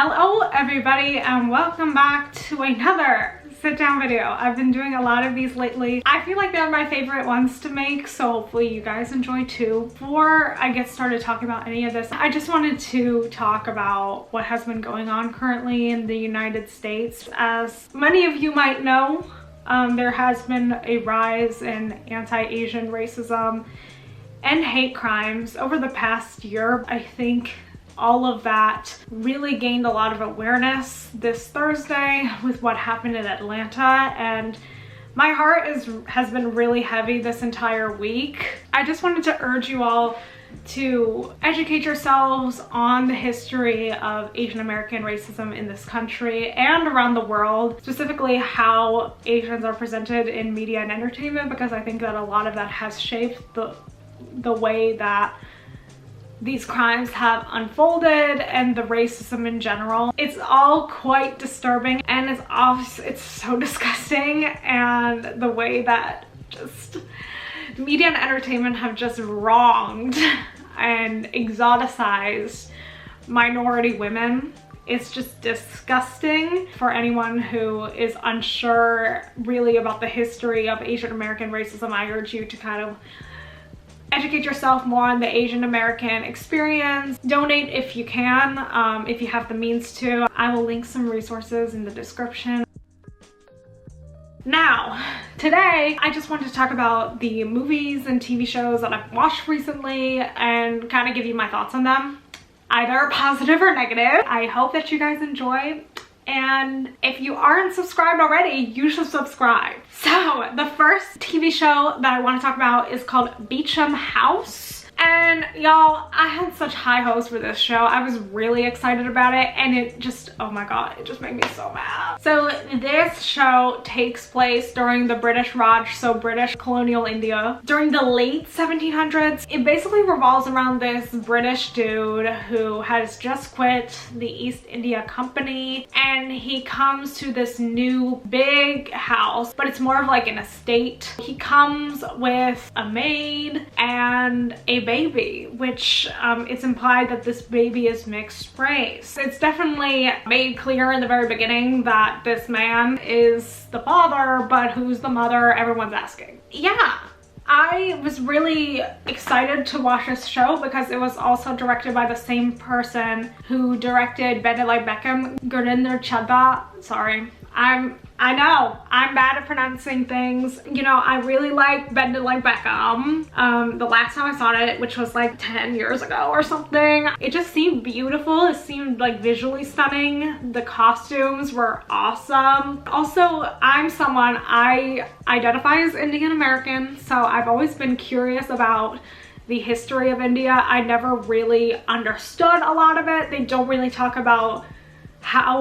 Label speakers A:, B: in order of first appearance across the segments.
A: Hello everybody and welcome back to another sit down video. I've been doing a lot of these lately. I feel like they're my favorite ones to make, so hopefully you guys enjoy too. Before I get started talking about any of this, I just wanted to talk about what has been going on currently in the United States. As many of you might know, there has been a rise in anti-Asian racism and hate crimes over the past year. I think all of that really gained a lot of awareness this Thursday with what happened in Atlanta, and my heart has been really heavy this entire week. I just wanted to urge you all to educate yourselves on the history of Asian American racism in this country and around the world, specifically how Asians are presented in media and entertainment, because I think that a lot of that has shaped the way that these crimes have unfolded and the racism in general. It's all quite disturbing, and it's so disgusting, and the way that just media and entertainment have just wronged and exoticized minority women. It's just disgusting. For anyone who is unsure really about the history of Asian American racism, I urge you to kind of educate yourself more on the Asian American experience. Donate if you can, if you have the means to. I will link some resources in the description. Now, today I just wanted to talk about the movies and TV shows that I've watched recently and kind of give you my thoughts on them, either positive or negative. I hope that you guys enjoy. And if you aren't subscribed already, you should subscribe. So the first TV show that I want to talk about is called Beacham House. And y'all, I had such high hopes for this show. I was really excited about it, and it just, oh my god, it just made me so mad. So this show takes place during the British Raj, so British colonial India, during the late 1700s. It basically revolves around this British dude who has just quit the East India Company, and he comes to this new big house, but it's more of like an estate. He comes with a maid and a baby, which it's implied that this baby is mixed race. It's definitely made clear in the very beginning that this man is the father, but who's the mother? Everyone's asking. Yeah, I was really excited to watch this show because it was also directed by the same person who directed Bend It Like Beckham, Gurinder Chadha. Sorry, I know I'm bad at pronouncing things. You know, I really like Bend It Like Beckham. The last time I saw it, which was like 10 years ago or something, it just seemed beautiful. It seemed like visually stunning. The costumes were awesome. Also, I'm someone, I identify as Indian American, so I've always been curious about the history of India. I never really understood a lot of it. They don't really talk about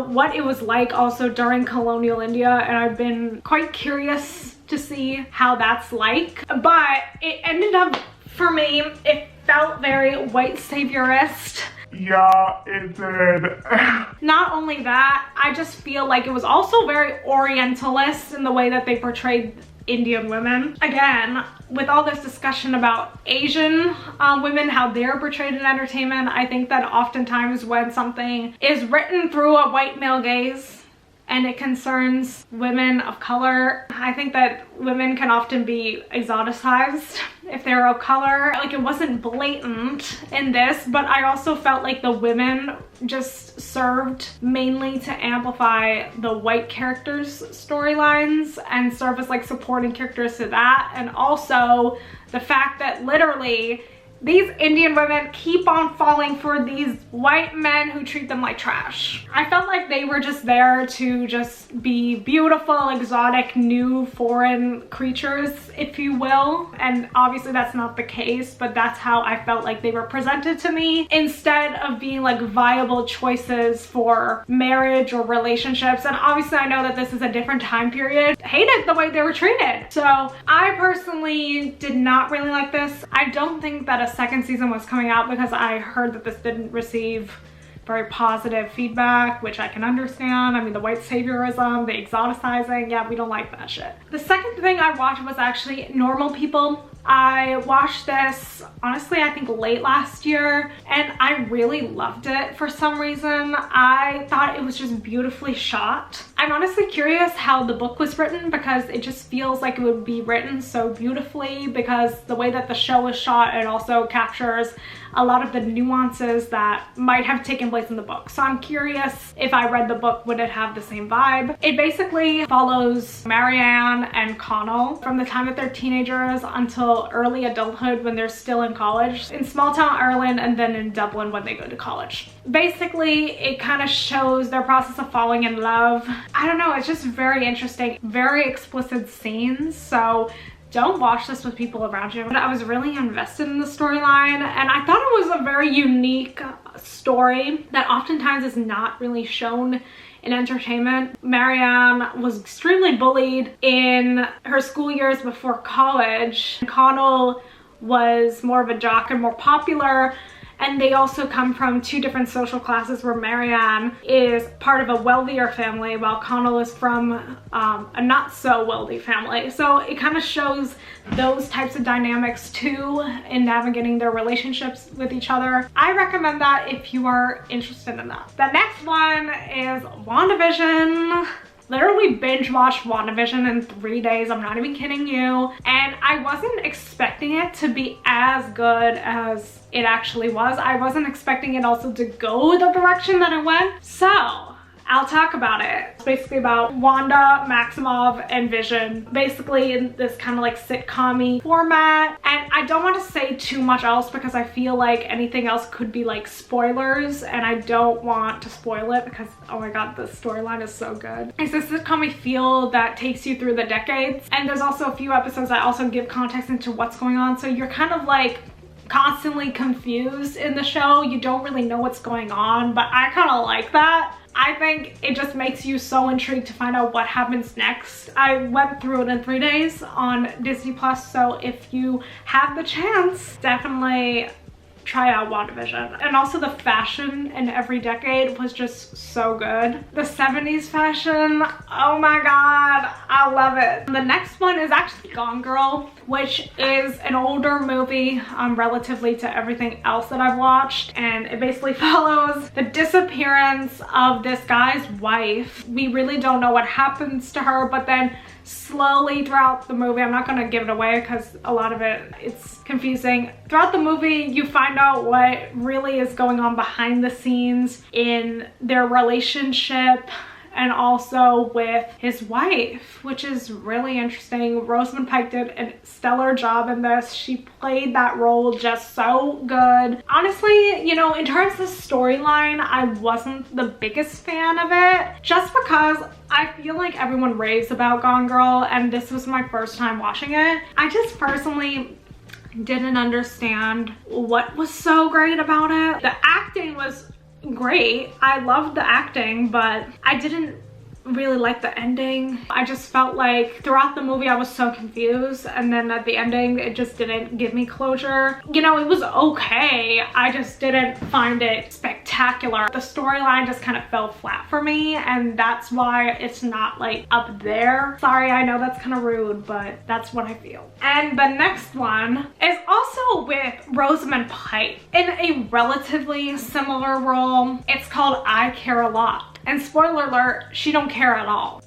A: what it was like also during colonial India, and I've been quite curious to see how that's like. But it ended up, for me, it felt very white saviorist.
B: Yeah, it did.
A: Not only that, I just feel like it was also very orientalist in the way that they portrayed Indian women. Again, with all this discussion about Asian women, how they're portrayed in entertainment, I think that oftentimes when something is written through a white male gaze and it concerns women of color, I think that women can often be exoticized if they're of color. Like, it wasn't blatant in this, but I also felt like the women just served mainly to amplify the white characters' storylines and serve as like supporting characters to that. And also the fact that literally these Indian women keep on falling for these white men who treat them like trash. I felt like they were just there to just be beautiful, exotic, new foreign creatures, if you will. And obviously that's not the case, but that's how I felt like they were presented to me, instead of being like viable choices for marriage or relationships. And obviously I know that this is a different time period. I hated the way they were treated. So I personally did not really like this. I don't think that a second season was coming out because I heard that this didn't receive very positive feedback, which I can understand. I mean, the white saviorism, the exoticizing, yeah, we don't like that shit. The second thing I watched was actually Normal People. I watched this, honestly, I think late last year, and I really loved it for some reason. I thought it was just beautifully shot. I'm honestly curious how the book was written because it just feels like it would be written so beautifully because the way that the show is shot, it also captures a lot of the nuances that might have taken place in the book. So I'm curious if I read the book, would it have the same vibe? It basically follows Marianne and Connell from the time that they're teenagers until early adulthood when they're still in college in small town Ireland and then in Dublin when they go to college. Basically, it kind of shows their process of falling in love. I don't know, it's just very interesting, very explicit scenes. So don't watch this with people around you. But I was really invested in the storyline and I thought it was a very unique story that oftentimes is not really shown in entertainment. Marianne was extremely bullied in her school years before college. Connell was more of a jock and more popular, and they also come from two different social classes where Marianne is part of a wealthier family while Connell is from a not so wealthy family. So it kind of shows those types of dynamics too in navigating their relationships with each other. I recommend that if you are interested in that. The next one is WandaVision. Literally binge watched WandaVision in 3 days. I'm not even kidding you. And I wasn't expecting it to be as good as it actually was. I wasn't expecting it also to go the direction that it went. So I'll talk about it. It's basically about Wanda, Maximoff, and Vision. Basically in this kind of like sitcom-y format. And I don't want to say too much else because I feel like anything else could be like spoilers and I don't want to spoil it because, oh my god, the storyline is so good. It's this sitcom-y feel that takes you through the decades. And there's also a few episodes that also give context into what's going on. So you're kind of like constantly confused in the show. You don't really know what's going on, but I kind of like that. I think it just makes you so intrigued to find out what happens next. I went through it in 3 days on Disney Plus, so if you have the chance, definitely try out WandaVision. And also the fashion in every decade was just so good. The 70s fashion, oh my god, I love it. The next one is actually Gone Girl, which is an older movie relatively to everything else that I've watched. And it basically follows the disappearance of this guy's wife. We really don't know what happens to her, but then slowly throughout the movie, I'm not going to give it away because a lot of it's confusing. Throughout the movie, you find out what really is going on behind the scenes in their relationship and also with his wife, which is really interesting. Rosamund Pike did a stellar job in this. She played that role just so good. Honestly, you know, in terms of storyline, I wasn't the biggest fan of it just because I feel like everyone raves about Gone Girl and this was my first time watching it. I just personally didn't understand what was so great about it. The acting was great. I loved the acting, but I didn't really like the ending. I just felt like throughout the movie I was so confused, and then at the ending it just didn't give me closure. You know, it was okay, I just didn't find it spectacular. The storyline just kind of fell flat for me, and that's why it's not like up there. Sorry, I know that's kind of rude, but that's what I feel. And the next one is also with Rosamund Pike in a relatively similar role. It's called I Care a Lot. And spoiler alert, she don't care at all.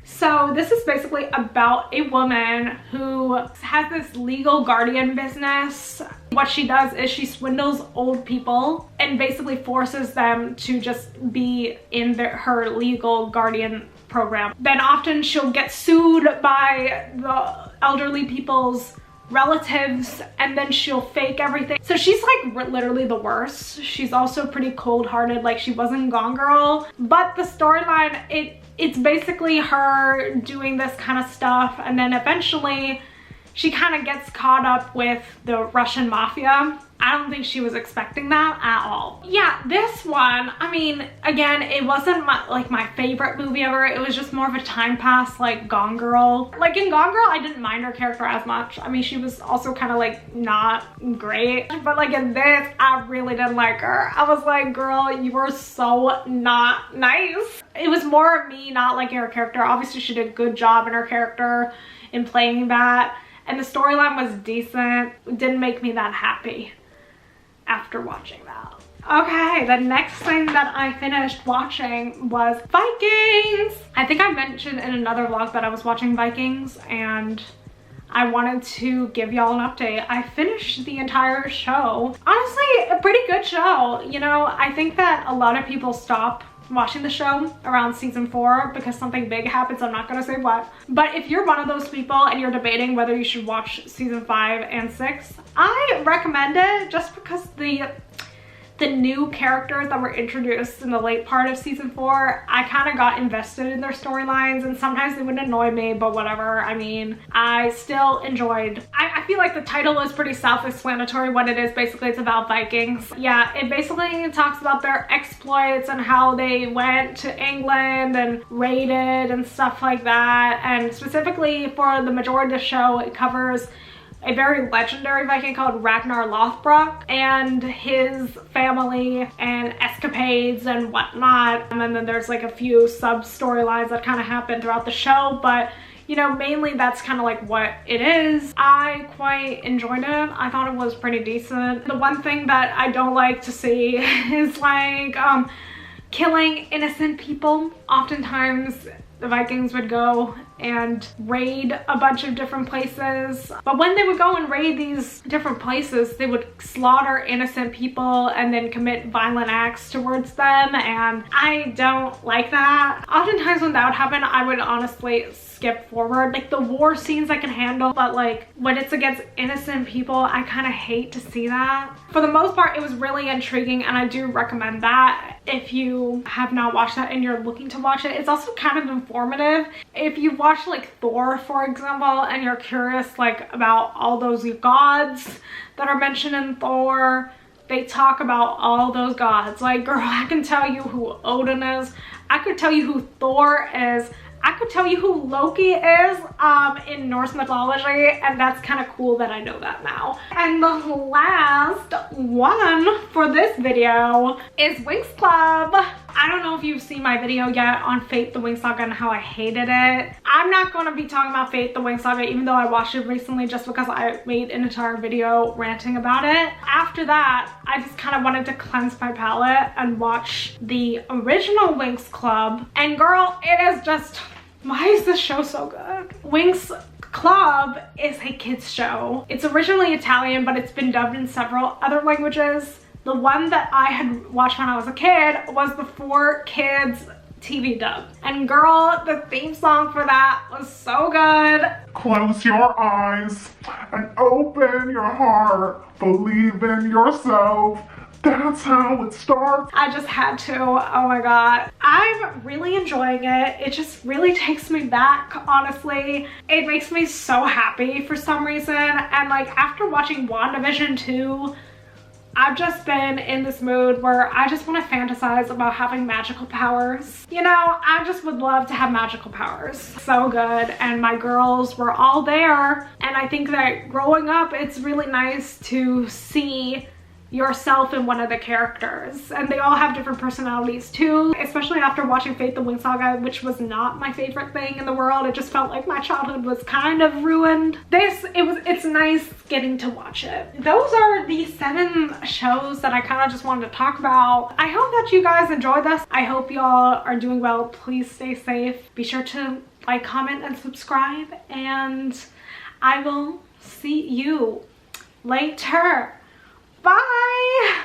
A: So this is basically about a woman who has this legal guardian business. What she does is she swindles old people and basically forces them to just be in her legal guardian program. Then often she'll get sued by the elderly people's relatives and then she'll fake everything. So she's like literally the worst. She's also pretty cold-hearted, like she wasn't Gone Girl. But the storyline, it's basically her doing this kind of stuff, and then eventually she kind of gets caught up with the Russian mafia. I don't think she was expecting that at all. Yeah, this one, I mean, again, it wasn't my favorite movie ever. It was just more of a time pass, like Gone Girl. Like in Gone Girl, I didn't mind her character as much. I mean, she was also kind of like not great. But like in this, I really didn't like her. I was like, girl, you were so not nice. It was more of me not liking her character. Obviously, she did a good job in her character in playing that. and the storyline was decent. It didn't make me that happy after watching that. Okay, the next thing that I finished watching was Vikings. I think I mentioned in another vlog that I was watching Vikings, and I wanted to give y'all an update. I finished the entire show. Honestly, a pretty good show. You know, I think that a lot of people stop watching the show around season 4 because something big happens. I'm not gonna say what. But if you're one of those people and you're debating whether you should watch season 5 and 6, I recommend it just because the new characters that were introduced in the late part of season 4, I kind of got invested in their storylines, and sometimes they would annoy me, but whatever. I mean, I still enjoyed. I feel like the title is pretty self-explanatory what it is. Basically, it's about Vikings. Yeah, it basically talks about their exploits and how they went to England and raided and stuff like that. And specifically for the majority of the show, it covers a very legendary Viking called Ragnar Lothbrok and his family and escapades and whatnot. And then there's like a few sub storylines that kind of happen throughout the show, but you know, mainly that's kind of like what it is. I quite enjoyed it. I thought it was pretty decent. The one thing that I don't like to see is like killing innocent people. Oftentimes the Vikings would go and raid a bunch of different places, but when they would go and raid these different places, they would slaughter innocent people and then commit violent acts towards them, and I don't like that. Oftentimes when that would happen, I would honestly skip forward. Like the war scenes I can handle, but like when it's against innocent people, I kind of hate to see that. For the most part, it was really intriguing, and I do recommend that if you have not watched that and you're looking to watch it. It's also kind of informative. If you watch like Thor, for example, and you're curious like about all those gods that are mentioned in Thor, they talk about all those gods. Like, girl, I can tell you who Odin is. I could tell you who Thor is. I could tell you who Loki is in Norse mythology, and that's kind of cool that I know that now. And the last one for this video is Winx Club. I don't know if you've seen my video yet on Fate the Winx Saga and how I hated it. I'm not going to be talking about Fate the Winx Saga, even though I watched it recently, just because I made an entire video ranting about it. After that, I just kind of wanted to cleanse my palate and watch the original Winx Club. And girl, it is just, why is this show so good? Winx Club is a kids show. It's originally Italian, but it's been dubbed in several other languages. The one that I had watched when I was a kid was the 4Kids TV dub. And girl, the theme song for that was so good.
B: Close your eyes and open your heart. Believe in yourself. That's how it starts.
A: I just had to. Oh my god. I'm really enjoying it. It just really takes me back, honestly. It makes me so happy for some reason. And like after watching WandaVision 2, I've just been in this mood where I just want to fantasize about having magical powers. You know, I just would love to have magical powers. So good. And my girls were all there. And I think that growing up, it's really nice to see yourself in one of the characters, and they all have different personalities too, especially after watching Fate the Winx Saga, which was not my favorite thing in the world. It just felt like my childhood was kind of ruined. It's nice getting to watch it. Those are the 7 shows that I kind of just wanted to talk about. I hope that you guys enjoyed this. I hope y'all are doing well. Please stay safe. Be sure to like, comment, and subscribe, and I will see you later. Bye!